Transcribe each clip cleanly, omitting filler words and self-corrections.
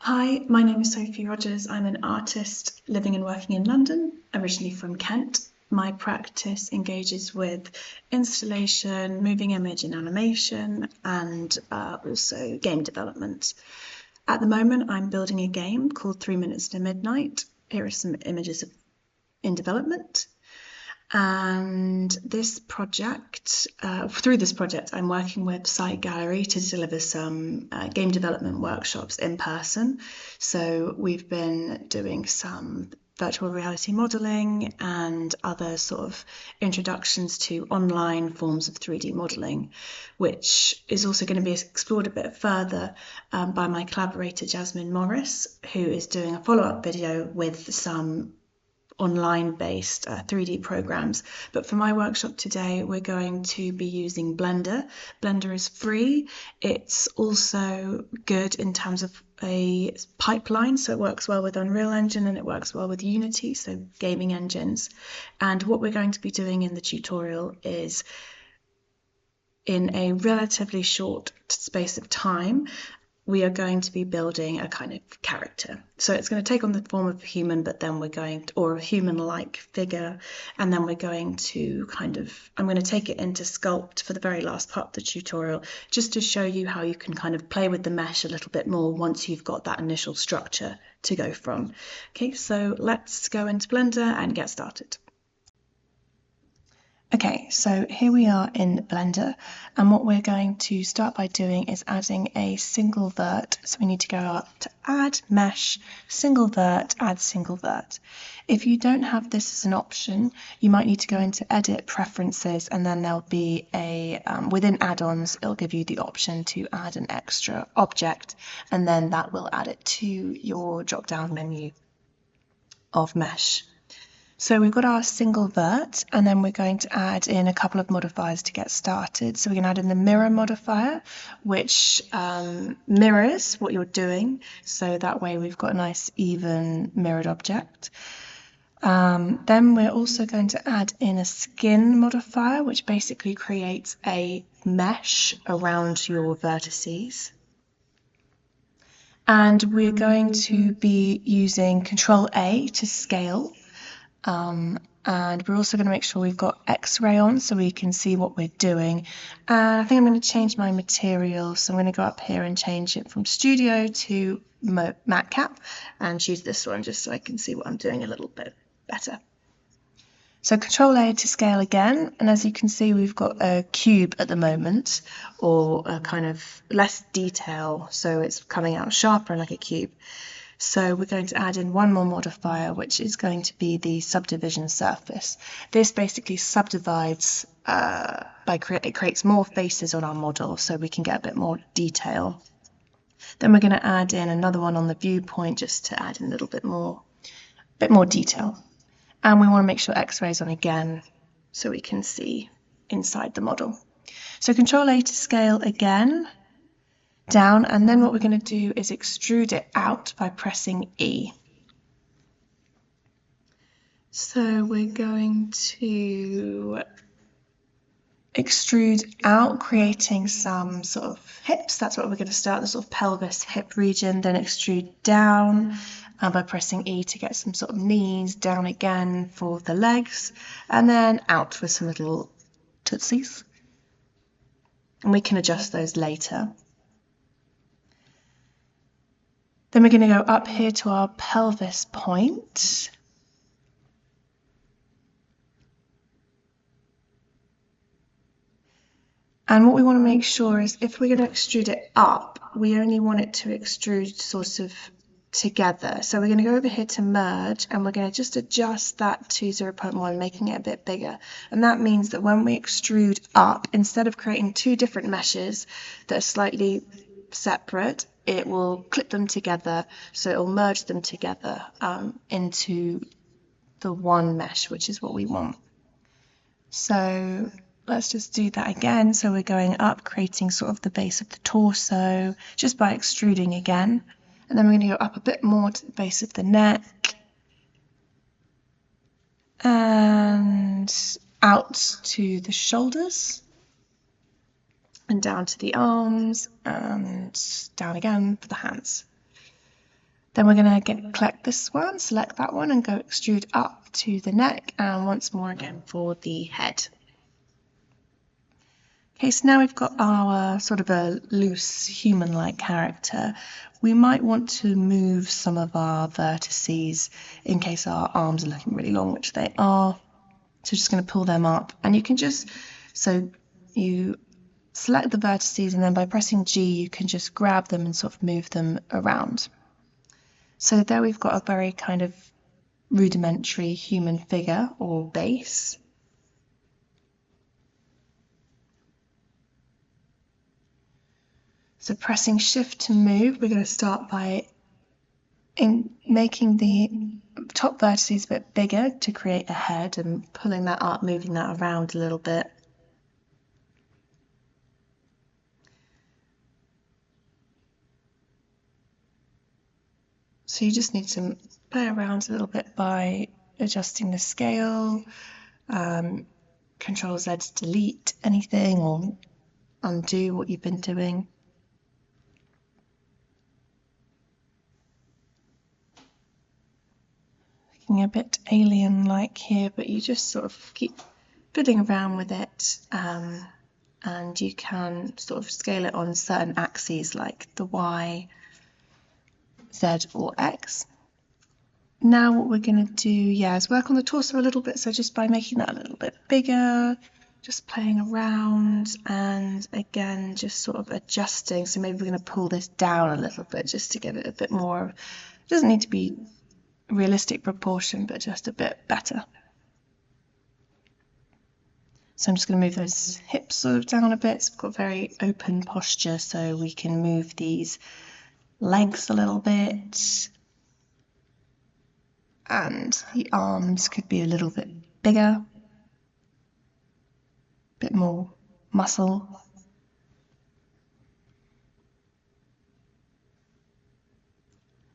Hi, my name is Sophie Rodgers. I'm an artist living and working in London, originally from Kent. My practice engages with installation, moving image and animation, and also game development. At the moment, I'm building a game called 3 Minutes to Midnight. Here are some images in development. And this project, through this project, I'm working with Site Gallery to deliver some game development workshops in person. So we've been doing some virtual reality modelling and other sort of introductions to online forms of 3D modelling, which is also going to be explored a bit further by my collaborator Jasmine Morris, who is doing a follow-up video with some online-based 3D programs. But for my workshop today, we're going to be using Blender. Blender is free. It's also good in terms of a pipeline, so it works well with Unreal Engine and it works well with Unity, so gaming engines. And what we're going to be doing in the tutorial is, in a relatively short space of time, we are going to be building a kind of character. So it's going to take on the form of a human, but then we're going to, or a human-like figure, and then we're going to I'm going to take it into Sculpt for the very last part of the tutorial, just to show you how you can kind of play with the mesh a little bit more once you've got that initial structure to go from. Okay, so let's go into Blender and get started. Okay, so here we are in Blender, and what we're going to start by doing is adding a single vert. So we need to go up to Add, Mesh, Single Vert, Add Single Vert. If you don't have this as an option, you might need to go into Edit, Preferences, and then there'll be a, within add-ons, it'll give you the option to add an extra object, and then that will add it to your drop-down menu of Mesh. So we've got our single vert, and then we're going to add in a couple of modifiers to get started. So we're going to add in the mirror modifier, which mirrors what you're doing. So that way we've got a nice even mirrored object. Then we're also going to add in a skin modifier, which basically creates a mesh around your vertices. And we're going to be using Control A to scale. And we're also going to make sure we've got X-ray on so we can see what we're doing. And I think I'm going to change my material, so I'm going to go up here and change it from Studio to Matte Cap and choose this one just so I can see what I'm doing a little bit better. So Control A to scale again, and as you can see we've got a cube at the moment, or a kind of less detail, so it's coming out sharper like a cube. So we're going to add in one more modifier, which is going to be the subdivision surface. This basically subdivides, it creates more faces on our model so we can get a bit more detail. Then we're going to add in another one on the viewpoint just to add in a little bit more detail. And we want to make sure X-ray's on again so we can see inside the model. So Control A to scale again, down, and then what we're going to do is extrude it out by pressing E. So we're going to extrude out, creating some sort of hips. That's what we're going to start, the sort of pelvis hip region, then extrude down by pressing E to get some sort of knees, down again for the legs, and then out for some little tootsies. And we can adjust those later. Then we're going to go up here to our pelvis point. And what we want to make sure is if we're going to extrude it up, we only want it to extrude sort of together. So we're going to go over here to merge, and we're going to just adjust that to 0.1, making it a bit bigger. And that means that when we extrude up, instead of creating two different meshes that are slightly separate, it will clip them together, so it will merge them together into the one mesh, which is what we want. So let's just do that again. So we're going up, creating sort of the base of the torso, just by extruding again. And then we're going to go up a bit more to the base of the neck, and out to the shoulders, and down to the arms, and down again for the hands. Then we're going to collect this one, select that one and go extrude up to the neck, and once more again for the head. Okay, so now we've got our sort of a loose human-like character. We might want to move some of our vertices in case our arms are looking really long, which they are. So just going to pull them up, and you can you select the vertices, and then by pressing G you can just grab them and sort of move them around. So there we've got a very kind of rudimentary human figure or base. So pressing Shift to move, we're going to start by making the top vertices a bit bigger to create a head and pulling that up, moving that around a little bit. So you just need to play around a little bit by adjusting the scale, Control Z to delete anything or undo what you've been doing. Looking a bit alien-like here, but you just sort of keep fiddling around with it, and you can sort of scale it on certain axes like the Y, Z or X. Now what we're going to do, is work on the torso a little bit, so just by making that a little bit bigger, just playing around, and again just sort of adjusting. So maybe we're going to pull this down a little bit just to give it a bit more, it doesn't need to be realistic proportion, but just a bit better. So I'm just going to move those hips sort of down a bit. So we've got very open posture, so we can move these legs a little bit. And the arms could be a little bit bigger, a bit more muscle.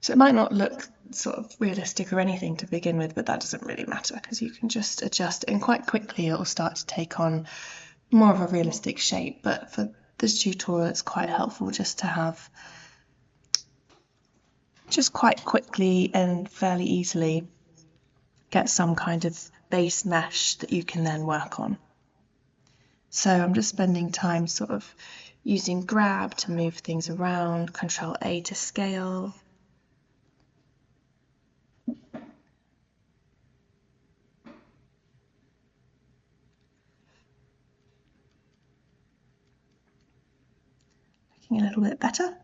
So it might not look sort of realistic or anything to begin with, but that doesn't really matter because you can just adjust it, and quite quickly it will start to take on more of a realistic shape. But for this tutorial it's quite helpful just to have just quite quickly and fairly easily get some kind of base mesh that you can then work on. So I'm just spending time sort of using grab to move things around, Control A to scale. Looking a little bit better.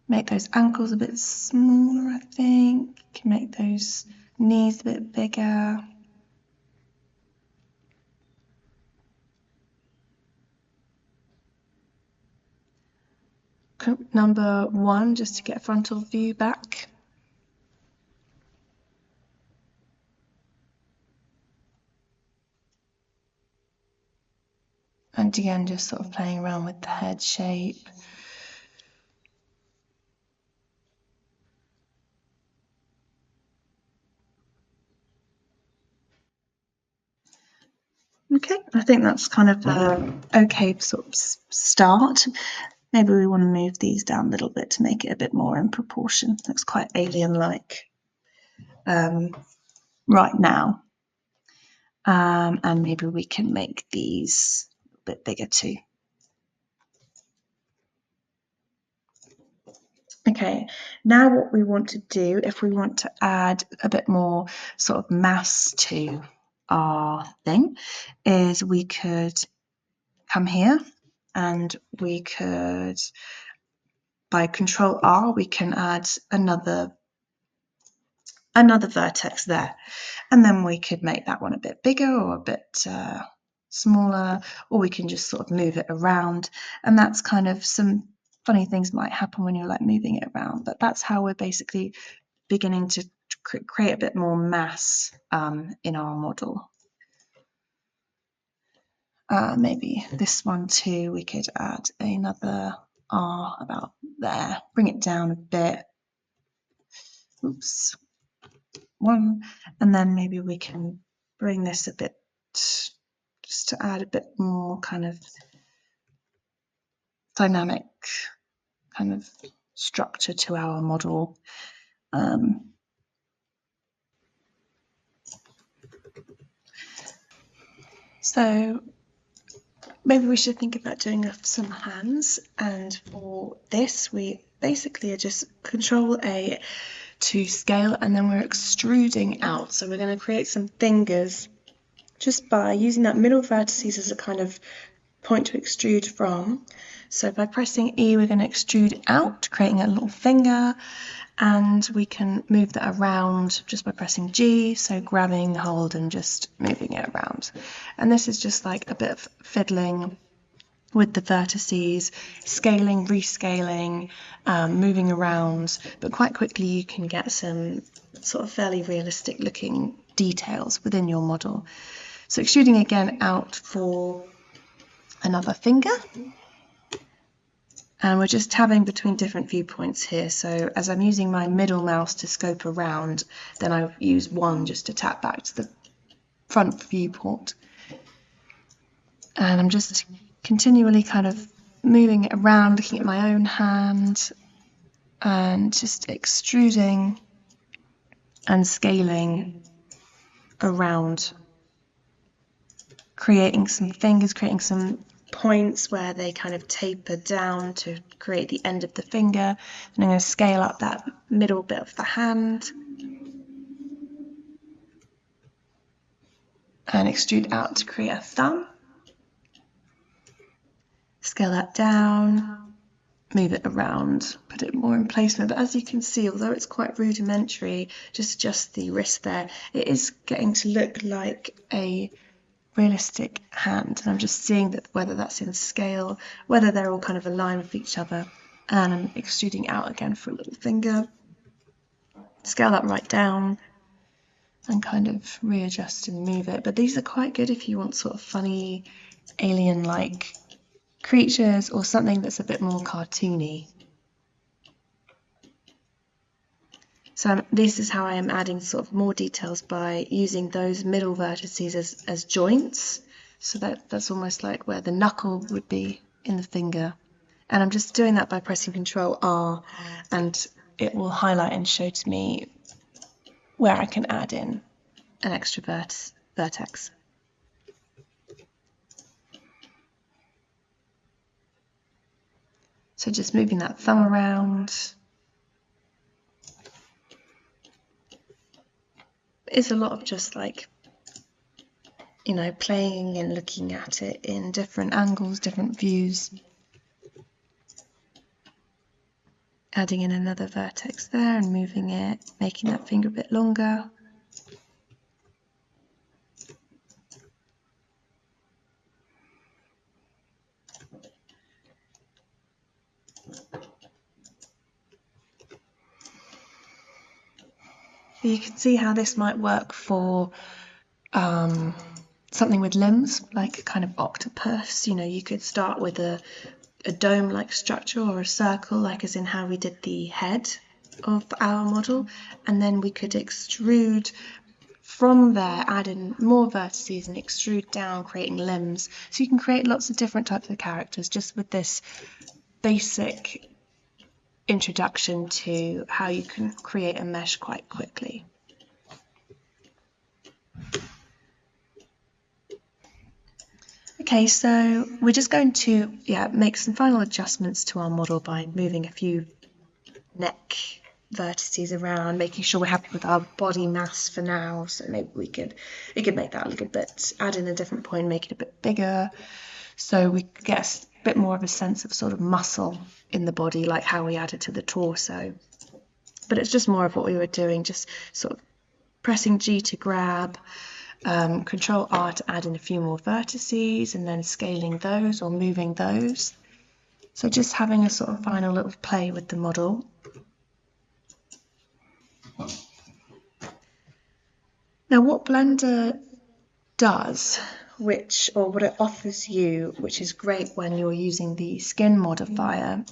Make those ankles a bit smaller, I think. Can make those knees a bit bigger. Number 1, just to get a frontal view back. And again, just sort of playing around with the head shape. Okay, I think that's kind of an okay sort of start. Maybe we want to move these down a little bit to make it a bit more in proportion. Looks quite alien-like right now. And maybe we can make these a bit bigger too. Okay, now what we want to do, if we want to add a bit more sort of mass to our thing, is we could come here and we could, by Control R, we can add another vertex there, and then we could make that one a bit bigger or a bit smaller, or we can just sort of move it around, and that's kind of some funny things might happen when you're like moving it around, but that's how we're basically beginning to create a bit more mass in our model. Maybe this one too, we could add another R about there, bring it down a bit. Oops. 1, and then maybe we can bring this a bit just to add a bit more kind of dynamic kind of structure to our model. So maybe we should think about doing some hands, and for this we basically are just Control A to scale, and then we're extruding out. So we're going to create some fingers just by using that middle vertices as a kind of point to extrude from. So by pressing E, we're going to extrude out, creating a little finger, and we can move that around just by pressing G, so grabbing, hold, and just moving it around. And this is just like a bit of fiddling with the vertices, scaling, rescaling, moving around, but quite quickly you can get some sort of fairly realistic looking details within your model. So extruding again out for another finger, and we're just tabbing between different viewpoints here. So as I'm using my middle mouse to scope around, then I use one just to tap back to the front viewport. And I'm just continually kind of moving it around, looking at my own hand, and just extruding and scaling around, creating some fingers, creating some points where they kind of taper down to create the end of the finger. And I'm going to scale up that middle bit of the hand and extrude out to create a thumb. Scale that down, move it around, put it more in placement. But as you can see, although it's quite rudimentary, just adjust the wrist there, it is getting to look like a realistic hand. And I'm just seeing that whether that's in scale, whether they're all kind of aligned with each other. And I'm extruding out again for a little finger. Scale that right down and kind of readjust and move it. But these are quite good if you want sort of funny alien-like creatures or something that's a bit more cartoony. So this is how I am adding sort of more details by using those middle vertices as joints. So that's almost like where the knuckle would be in the finger. And I'm just doing that by pressing Control R, and it will highlight and show to me where I can add in an extra vertex. So just moving that thumb around. It's a lot of just like, you know, playing and looking at it in different angles, different views. Adding in another vertex there and moving it, making that finger a bit longer. You can see how this might work for something with limbs, like a kind of octopus. You know, you could start with a dome-like structure or a circle, like as in how we did the head of our model, and then we could extrude from there, add in more vertices and extrude down, creating limbs. So you can create lots of different types of characters just with this basic introduction to how you can create a mesh quite quickly. Okay, so we're just going to make some final adjustments to our model by moving a few neck vertices around, making sure we're happy with our body mass for now. So maybe we could make that a little bit, add in a different point, make it a bit bigger, so we get a bit more of a sense of sort of muscle in the body, like how we added to the torso. But it's just more of what we were doing, just sort of pressing G to grab, Control R to add in a few more vertices, and then scaling those or moving those. So just having a sort of final little play with the model. Now what Blender does, what it offers you, which is great when you're using the skin modifier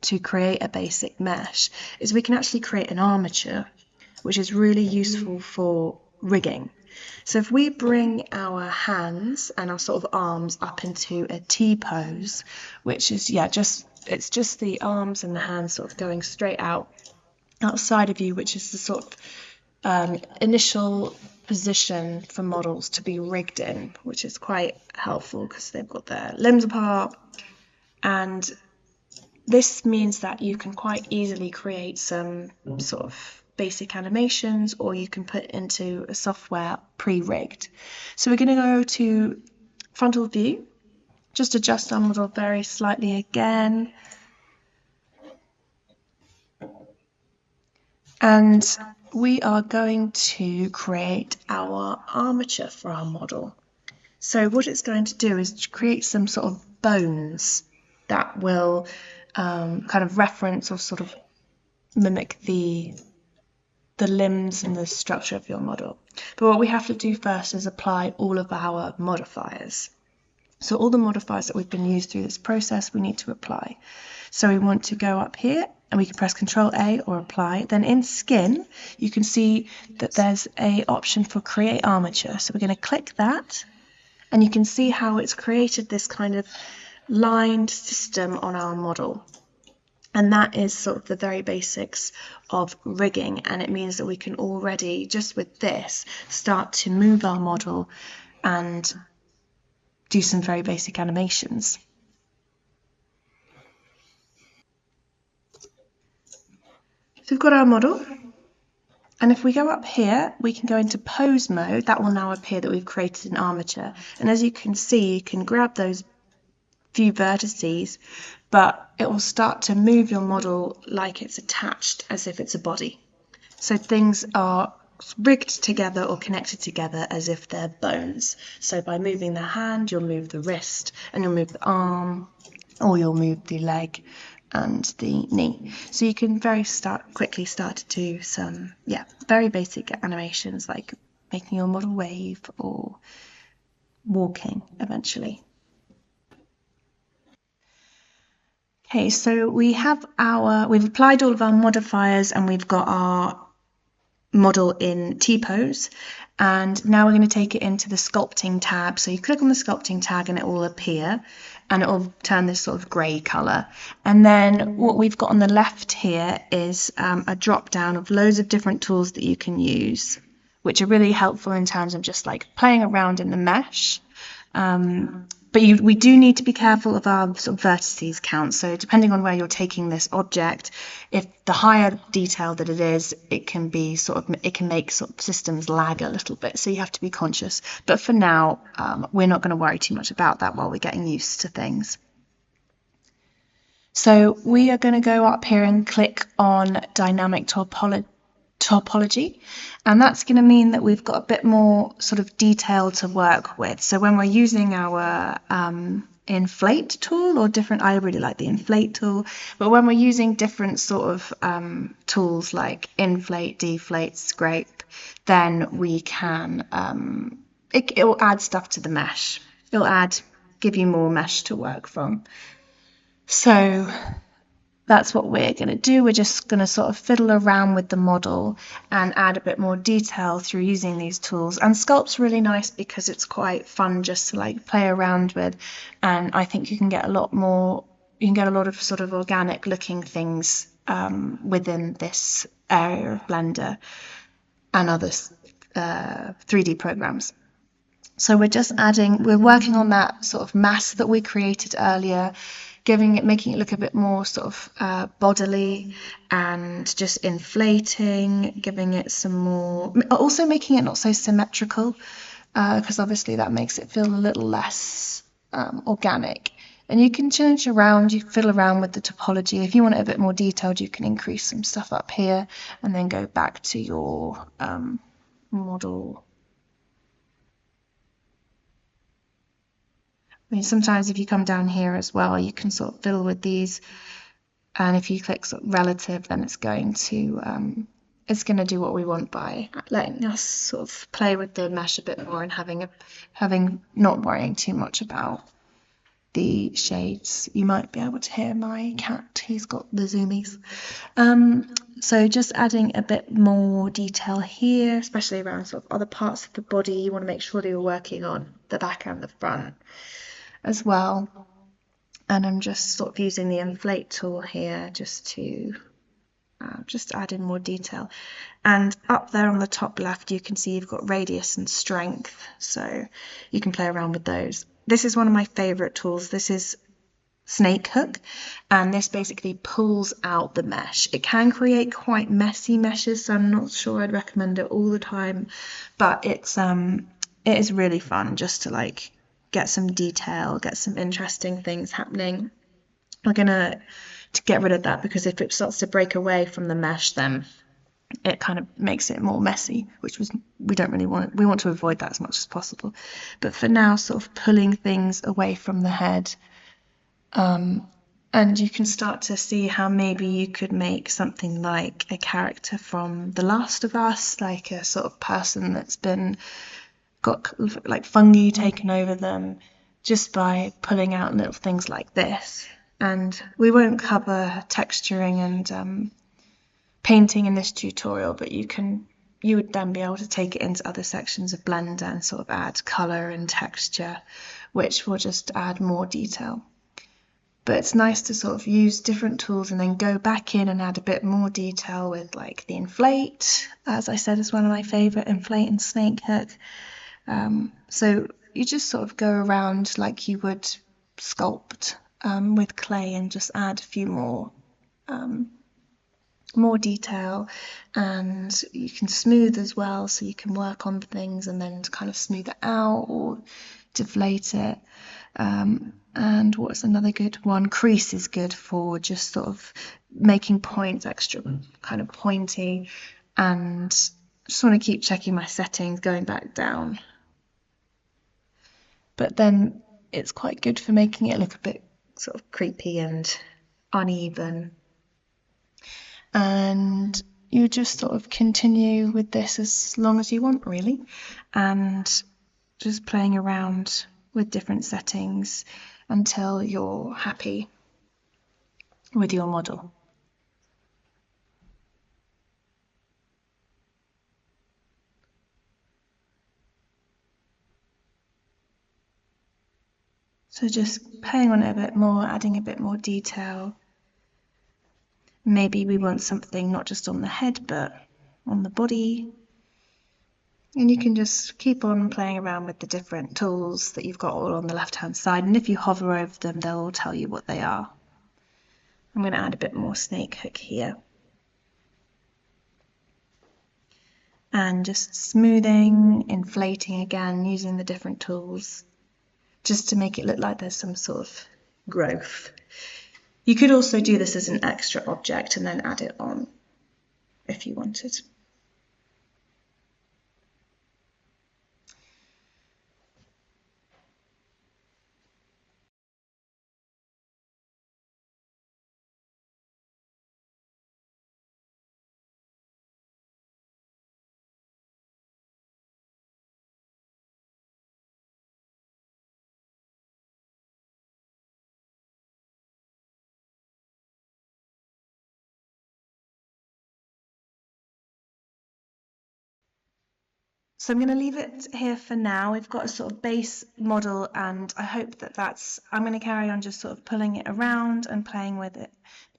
to create a basic mesh, is we can actually create an armature, which is really useful for rigging. So if we bring our hands and our sort of arms up into a T pose, which is, it's just the arms and the hands sort of going straight out outside of you, which is the sort of initial position for models to be rigged in, which is quite helpful because they've got their limbs apart. And this means that you can quite easily create some sort of basic animations, or you can put into a software pre-rigged. So we're going to go to frontal view, just adjust our model very slightly again. And we are going to create our armature for our model. So what it's going to do is create some sort of bones that will kind of reference or sort of mimic the limbs and the structure of your model. But what we have to do first is apply all of our modifiers. So all the modifiers that we've been used through this process, we need to apply. So we want to go up here and we can press Control A or apply. Then in skin, you can see that there's an option for create armature. So we're going to click that, and you can see how it's created this kind of lined system on our model. And that is sort of the very basics of rigging, and it means that we can already, just with this, start to move our model and do some very basic animations. So we've got our model, and if we go up here, we can go into pose mode. That will now appear that we've created an armature. And as you can see, you can grab those few vertices, but it will start to move your model like it's attached, as if it's a body. So things are rigged together or connected together as if they're bones. So by moving the hand, you'll move the wrist, and you'll move the arm, or you'll move the leg and the knee. So you can quickly start to do some very basic animations, like making your model wave or walking eventually. Okay, so we've applied all of our modifiers, and we've got our model in T-pose, and now we're going to take it into the sculpting tab. So you click on the sculpting tag and it will appear, and it will turn this sort of grey colour. And then what we've got on the left here is a drop down of loads of different tools that you can use, which are really helpful in terms of just like playing around in the mesh. But we do need to be careful of our sort of vertices count. So depending on where you're taking this object, if the higher detail that it is, it can make sort of systems lag a little bit. So you have to be conscious. But for now, we're not going to worry too much about that while we're getting used to things. So we are going to go up here and click on dynamic topology, and that's going to mean that we've got a bit more sort of detail to work with. So when we're using our inflate tool, or different, I really like the inflate tool, but when we're using different sort of tools like inflate, deflate, scrape, then we can it will add stuff to the mesh. It'll give you more mesh to work from. So that's what we're going to do. We're just going to sort of fiddle around with the model and add a bit more detail through using these tools. And Sculpt's really nice because it's quite fun just to like play around with, and I think you can get a lot of sort of organic looking things within this area of Blender and other 3D programs. So we're working on that sort of mass that we created earlier, making it look a bit more sort of bodily, and just inflating, giving it some more, also making it not so symmetrical, because obviously that makes it feel a little less organic. And you can change around, you fiddle around with the topology. If you want it a bit more detailed, you can increase some stuff up here and then go back to your model. I mean, sometimes if you come down here as well, you can sort of fiddle with these, and if you click sort of relative, then it's going to do what we want by letting us sort of play with the mesh a bit more and not worrying too much about the shades. You might be able to hear my cat, he's got the zoomies. So just adding a bit more detail here, especially around sort of other parts of the body. You want to make sure that you're working on the back and the front as well. And I'm just sort of using the inflate tool here just to just add in more detail. And up there on the top left, you can see you've got radius and strength, so you can play around with those. This is one of my favorite tools. This is snake hook, and this basically pulls out the mesh. It can create quite messy meshes, so I'm not sure I'd recommend it all the time, but it is really fun just to like get some detail, get some interesting things happening. We're gonna to get rid of that, because if it starts to break away from the mesh, then it kind of makes it more messy, which we don't really want. We want to avoid that as much as possible. But for now, sort of pulling things away from the head. And you can start to see how maybe you could make something like a character from The Last of Us, like a sort of person that's got like fungi taken over them, just by pulling out little things like this. And we won't cover texturing and painting in this tutorial, but you would then be able to take it into other sections of Blender and sort of add color and texture, which will just add more detail. But it's nice to sort of use different tools and then go back in and add a bit more detail with like the inflate, as I said, is one of my favorite, inflate and snake hook. So you just sort of go around like you would sculpt with clay and just add a few more detail, and you can smooth as well, so you can work on things and then kind of smooth it out or deflate it. And what's another good one? Crease is good for just sort of making points extra kind of pointy, and just want to keep checking my settings, going back down. But then it's quite good for making it look a bit sort of creepy and uneven. And you just sort of continue with this as long as you want, really, and just playing around with different settings until you're happy with your model. So just playing on it a bit more, adding a bit more detail. Maybe we want something not just on the head, but on the body. And you can just keep on playing around with the different tools that you've got all on the left-hand side. And if you hover over them, they'll all tell you what they are. I'm going to add a bit more snake hook here. And just smoothing, inflating again, using the different tools, just to make it look like there's some sort of growth. You could also do this as an extra object and then add it on if you wanted. So I'm going to leave it here for now. We've got a sort of base model, and I hope that I'm going to carry on just sort of pulling it around and playing with it.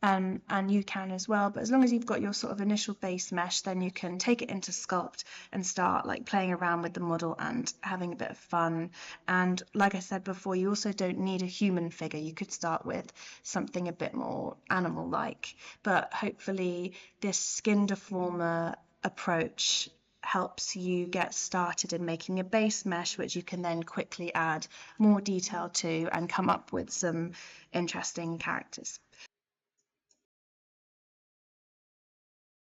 And you can as well, but as long as you've got your sort of initial base mesh, then you can take it into Sculpt and start like playing around with the model and having a bit of fun. And like I said before, you also don't need a human figure. You could start with something a bit more animal-like, but hopefully this skin deformer approach helps you get started in making a base mesh, which you can then quickly add more detail to and come up with some interesting characters.